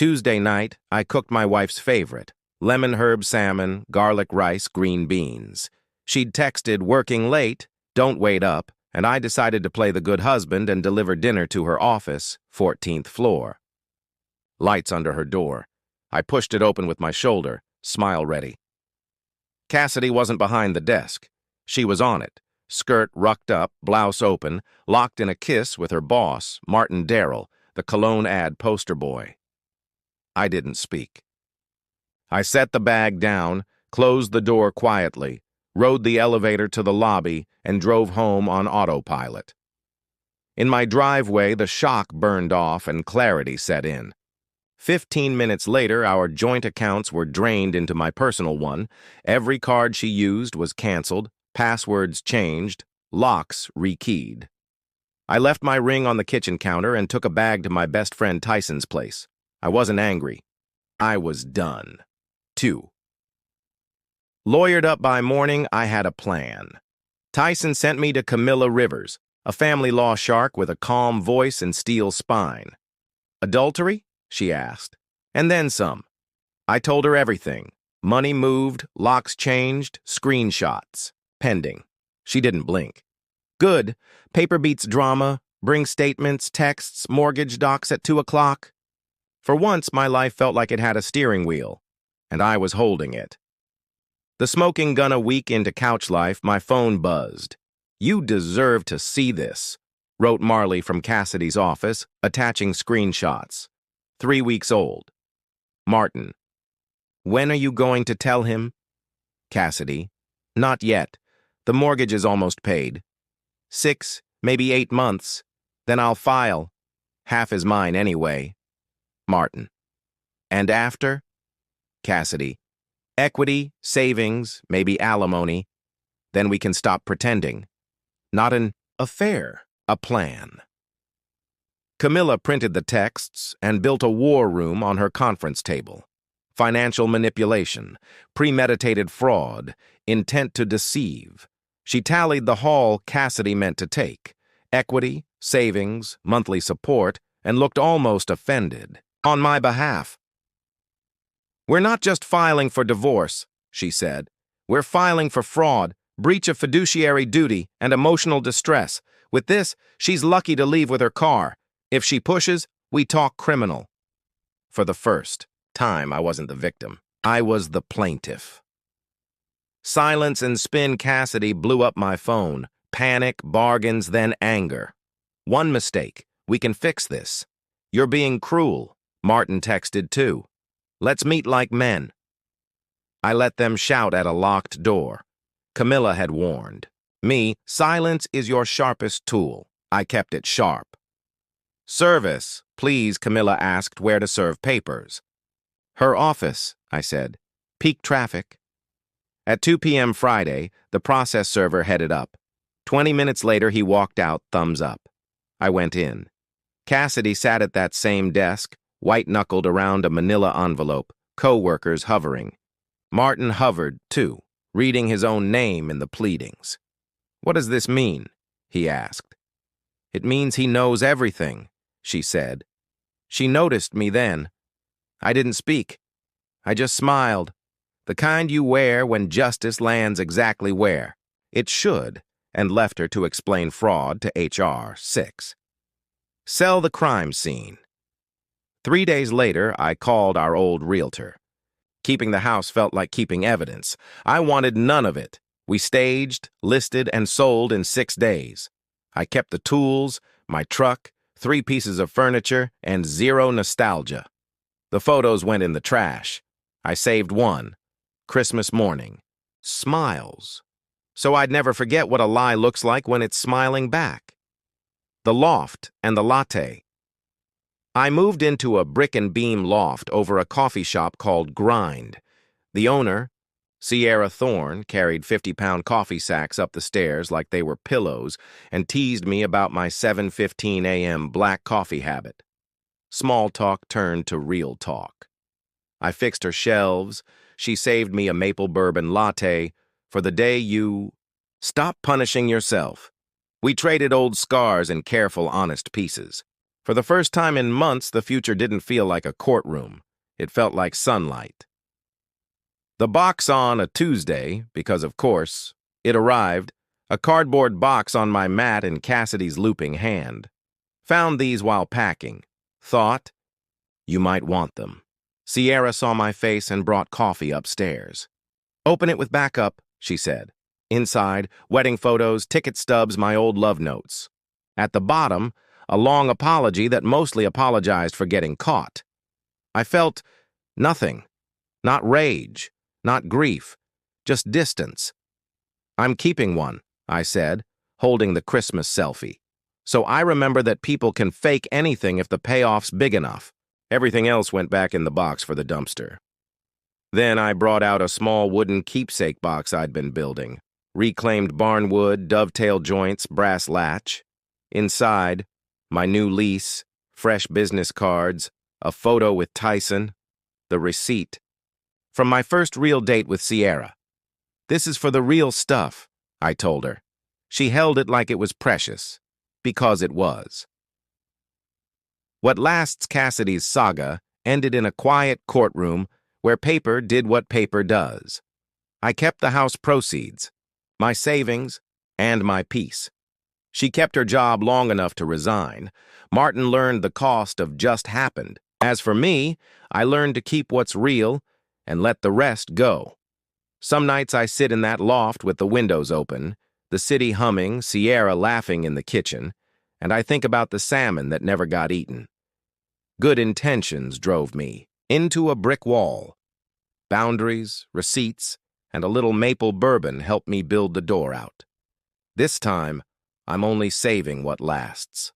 Tuesday night, I cooked my wife's favorite, lemon herb salmon, garlic rice, green beans. She'd texted, "Working late, don't wait up," and I decided to play the good husband and deliver dinner to her office, 14th floor. Lights under her door. I pushed it open with my shoulder, smile ready. Cassidy wasn't behind the desk. She was on it, skirt rucked up, blouse open, locked in a kiss with her boss, Martin Darrell, the cologne ad poster boy. I didn't speak. I set the bag down, closed the door quietly, rode the elevator to the lobby, and drove home on autopilot. In my driveway, the shock burned off and clarity set in. 15 minutes later, our joint accounts were drained into my personal one. Every card she used was canceled, passwords changed, locks rekeyed. I left my ring on the kitchen counter and took a bag to my best friend Tyson's place. I wasn't angry. I was done. 2. Lawyered up by morning, I had a plan. Tyson sent me to Camilla Rivers, a family law shark with a calm voice and steel spine. "Adultery?" she asked. And then some. I told her everything. Money moved, locks changed, screenshots. Pending. She didn't blink. "Good. Paper beats drama. Bring statements, texts, mortgage docs at 2 o'clock. For once, my life felt like it had a steering wheel, and I was holding it. The smoking gun a week into couch life, my phone buzzed. "You deserve to see this," wrote Marley from Cassidy's office, attaching screenshots. 3 weeks old. Martin: "When are you going to tell him?" Cassidy: "Not yet. The mortgage is almost paid. 6, maybe 8 months. Then I'll file. Half is mine anyway." Martin: "And after?" Cassidy: "Equity, savings, maybe alimony. Then we can stop pretending. Not an affair, a plan." Camilla printed the texts and built a war room on her conference table. Financial manipulation, premeditated fraud, intent to deceive. She tallied the haul Cassidy meant to take: equity, savings, monthly support, and looked almost offended. "On my behalf." "We're not just filing for divorce," she said. "We're filing for fraud, breach of fiduciary duty, and emotional distress. With this, she's lucky to leave with her car. If she pushes, we talk criminal." For the first time, I wasn't the victim. I was the plaintiff. Silence and spin Cassidy blew up my phone. Panic, bargains, then anger. "One mistake. We can fix this." "You're being cruel," Martin texted too. "Let's meet like men." I let them shout at a locked door. Camilla had warned me, "Silence is your sharpest tool." I kept it sharp. "Service, please," Camilla asked where to serve papers. "Her office," I said. "Peak traffic." At 2 p.m. Friday, the process server headed up. 20 minutes later, he walked out, thumbs up. I went in. Cassidy sat at that same desk, white-knuckled around a manila envelope, co-workers hovering. Martin hovered, too, reading his own name in the pleadings. "What does this mean?" he asked. "It means he knows everything," she said. She noticed me then. I didn't speak. I just smiled. The kind you wear when justice lands exactly where it should, and left her to explain fraud to HR 6. Sell the crime scene. 3 days later, I called our old realtor. Keeping the house felt like keeping evidence. I wanted none of it. We staged, listed, and sold in 6 days. I kept the tools, my truck, 3 pieces of furniture, and 0 nostalgia. The photos went in the trash. I saved one. Christmas morning. Smiles. So I'd never forget what a lie looks like when it's smiling back. The loft and the latte. I moved into a brick and beam loft over a coffee shop called Grind. The owner, Sierra Thorne, carried 50-pound coffee sacks up the stairs like they were pillows and teased me about my 7:15 a.m. black coffee habit. Small talk turned to real talk. I fixed her shelves. She saved me a maple bourbon latte. For the day you... Stop punishing yourself. We traded old scars in careful, honest pieces. For the first time in months, the future didn't feel like a courtroom. It felt like sunlight. The box on a Tuesday, because of course, it arrived, a cardboard box on my mat in Cassidy's looping hand. Found these while packing. Thought, you might want them. Sierra saw my face and brought coffee upstairs. Open it with backup, she said. Inside, wedding photos, ticket stubs, my old love notes. At the bottom, a long apology that mostly apologized for getting caught. I felt nothing. Not rage, not grief, just distance. I'm keeping one, I said, holding the Christmas selfie. So I remember that people can fake anything if the payoff's big enough. Everything else went back in the box for the dumpster. Then I brought out a small wooden keepsake box I'd been building. Reclaimed barnwood, dovetail joints, brass latch. Inside, my new lease, fresh business cards, a photo with Tyson, the receipt. From my first real date with Sierra. This is for the real stuff, I told her. She held it like it was precious, because it was. What lasts Cassidy's saga ended in a quiet courtroom where paper did what paper does. I kept the house proceeds, my savings, and my peace. She kept her job long enough to resign. Martin learned the cost of just happened. As for me, I learned to keep what's real and let the rest go. Some nights I sit in that loft with the windows open, the city humming, Sierra laughing in the kitchen, and I think about the salmon that never got eaten. Good intentions drove me into a brick wall. Boundaries, receipts, and a little maple bourbon helped me build the door out. This time, I'm only saving what lasts.